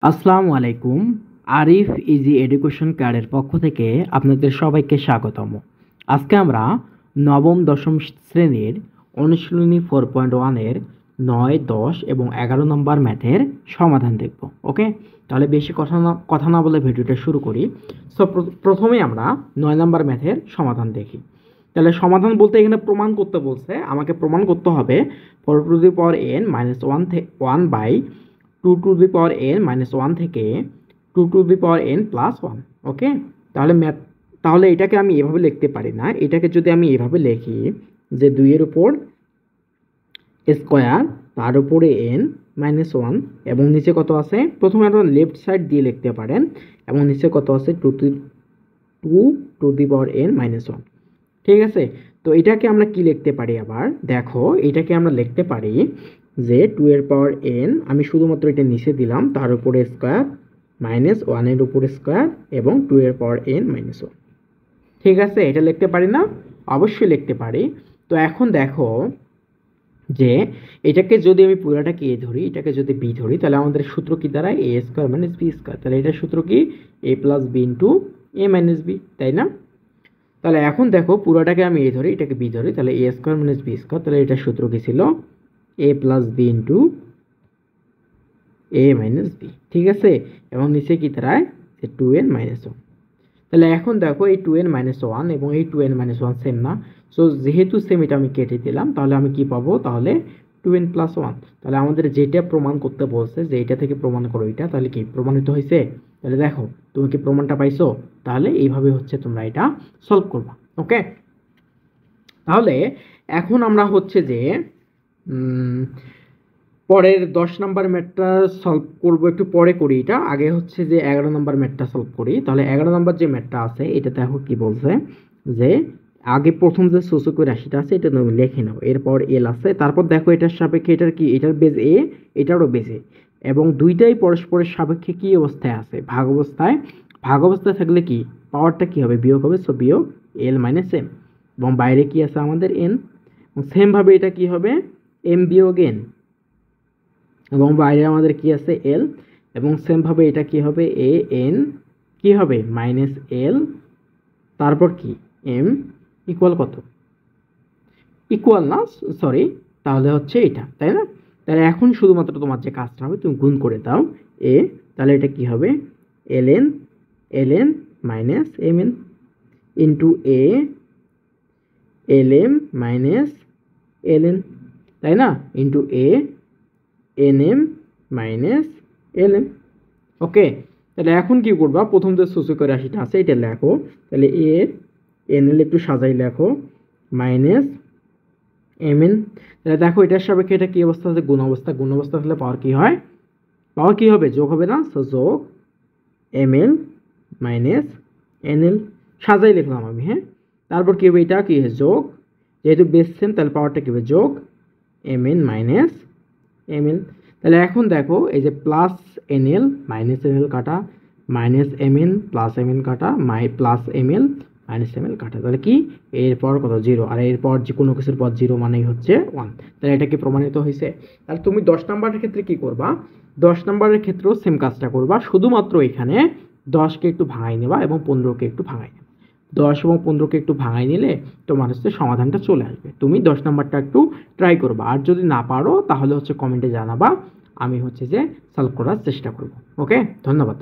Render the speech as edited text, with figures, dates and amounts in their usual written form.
আসসালামু আলাইকুম। Arif easy education কেয়ারের পক্ষ থেকে আপনাদের সবাইকে স্বাগতম। আজকে আমরা নবম দশম শ্রেণীর অনুশীলনী 4.1 9, 10 এবং 11 নম্বর ম্যাথের সমাধান দেখব। ওকে, তাহলে বেশি কথা না বলে ভিডিওটা শুরু করি। সো প্রথমে আমরা 9 নম্বর ম্যাথের সমাধান দেখি। তাহলে সমাধান বলতে এখানে প্রমাণ করতে বলছে, আমাকে প্রমাণ করতে হবে 4 to the power n - 1 by 2 to the power n - 1 থেকে 2 to the power n plus 1। Okay, তাহলে এটাকে আমি এভাবে লিখতে পারি না। এটাকে যদি আমি এভাবে লিখি যে 2 এর উপর স্কোয়ার, তার উপরে n - 1 এবং নিচে কত আছে, প্রথমে আপনারা লেফট সাইড দিয়ে লিখতে পারেন এবং নিচে কত আছে 2 টু দি পাওয়ার n - 1। ঠিক আছে, তো এটাকে আমরা কি লিখতে পারি? আবার দেখো, এটাকে আমরা লিখতে পারি যে 2 এর পাওয়ার n, আমি শুধুমাত্র এটা নিচে দিলাম, তার উপরে স্কোয়ার -1 এর উপরে স্কোয়ার এবং 2 এর পাওয়ার n - 1। ঠিক আছে, এটা লিখতে পারি না? অবশ্যই লিখতে পারি। তো এখন দেখো যে এটাকে যদি আমি পুরোটাকে a ধরি, এটাকে যদি b ধরি, তাহলে আমাদের সূত্র কি দাঁড়ায়? a square - b square. তাহলে এটার সূত্র কি? a + b * a - b, তাই না? তাহলে এখন দেখো, পুরোটাকে আমি a ধরি, এটাকে b ধরি, তাহলে a স্কোয়ার - b স্কোয়ার। তাহলে এটার সূত্র কি ছিল? a + b * a - b। ঠিক আছে, এবং নিচে কি দাঁড়ায়? যে 2n - 1। তাহলে এখন দেখো, এই 2n - 1 এবং এই 2n - 1 সেম না। সো যেহেতু সেম, এটা আমি কেটে দিলাম। তাহলে আমি কি পাবো? তাহলে 2n + 1। তাহলে আমাদের যেটা প্রমাণ করতে বলছে যে এটা থেকে প্রমাণ করো এটা, তাহলে কি প্রমাণিত হয়েছে? তাহলে দেখো, তুমি কি প্রমাণটা পাইছো? তাহলে এইভাবে হচ্ছে তোমরা এটা সলভ করবা। ওকে, তাহলে এখন আমরা হচ্ছে যে পরের 10 নাম্বার ম্যাথটা সলভ করব, একটু পরে করি। এটা আগে হচ্ছে যে 11 নাম্বার ম্যাথটা সলভ করি। তাহলে 11 নাম্বার যে ম্যাথটা আছে, এটা দেখো কি বলছে যে আগে প্রথম যে সূচক রাশিটা আছে এটা তুমি লিখে নাও, এরপর এল আছে, তারপর দেখো এটার সাপেক্ষে এটার কি, এটার বেজ এ, এটারও বেজ এ, এবং দুইটাই পরস্পরের সাপেক্ষে কি অবস্থায় আছে? ভাগ অবস্থায়। ভাগ অবস্থায় থাকলে কি পাওয়ারটা কি হবে? বিয়োগ হবে। সো বিয়োগ এল - এম, এবং বাইরে কি আছে আমাদের এন, এবং সেম ভাবে এটা কি হবে? এম বিয়োগ এন, এবং বাইরে আমাদের কি আছে? এল, এবং সেম ভাবে এটা কি হবে? এ এন কি হবে? -এল, তারপর কি এম ইকুয়াল কত? ইকুয়াল না, সরি, তাহলে হচ্ছে এটা, তাই না? তাহলে এখন শুধুমাত্র তোমার যে কাজটা হবে, তুমি গুণ করে দাও এ, তাহলে এটা কি হবে? LN LN M N into a LM LN, তাই না? ইন্টু এ এনএম এলএম। ওকে, তাহলে এখন কি করবা? প্রথম যে সূচকের রাশিটা আছে এটা লেখো। তাহলে এ এনএল একটু সাজাই লেখো, মাইনাস এমএন। তাহলে দেখো এটার সাপেক্ষে এটা কি অবস্থা আছে? গুণ অবস্থা। গুণ অবস্থা হলে পাওয়ার কি হয়? পাওয়ার কি হবে? যোগ হবে না? সো যোগ এমএল মাইনাস এনএল, সাজাই লিখলাম আমি। হ্যাঁ, তারপর কি হবে? এটা কি যোগ, যেহেতু বেস সেম তাহলে পাওয়ারটা কি হবে? যোগ এমএন মাইনাস এমএল। তাহলে এখন দেখো, এই যে প্লাস এনএল মাইনাস এনএল কাটা, মাইনাস এমএন প্লাস এমএন কাটা, প্লাস এমএল মাইনাস এমএল কাটা, তাহলে কি এরপর কত? 0। আর এরপর যে কোনো কিছুর পর 0 মানেই হচ্ছে 1। তাহলে এটা কি প্রমাণিত হয়েছে? তাহলে তুমি 10 নম্বরের ক্ষেত্রে কি করবা? 10 নম্বরের ক্ষেত্রেও সেম কাজটা করবা, শুধুমাত্র এখানে 10কে একটু ভাঙাই নেবা এবং 15কে একটু ভাঙাই নেবা। 10 এবং 15কে একটু ভাঙাই নিলে তোমার হচ্ছে সমাধানটা চলে আসবে। তুমি 10 নাম্বারটা একটু ট্রাই করবা, আর যদি না পারো তাহলে হচ্ছে কমেন্টে জানাবা, আমি হচ্ছে যে সলভ করার চেষ্টা করব। ওকে, ধন্যবাদ।